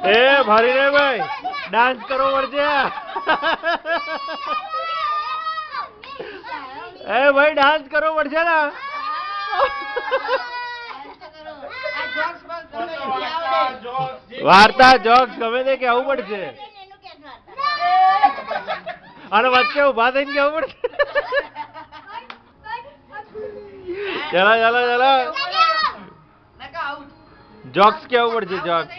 એ ભારી રે ભાઈ ડાન્સ કરો વળજે એ ભાઈ ડાન્સ કરો વળજે ને વાર્તા જોક્સ ગમે તે કેવું પડશે અને વચ્ચે ઉભા થઈને કેવું પડશે ચલો ચલો ચલો જોક્સ કેવું પડશે જોક્સ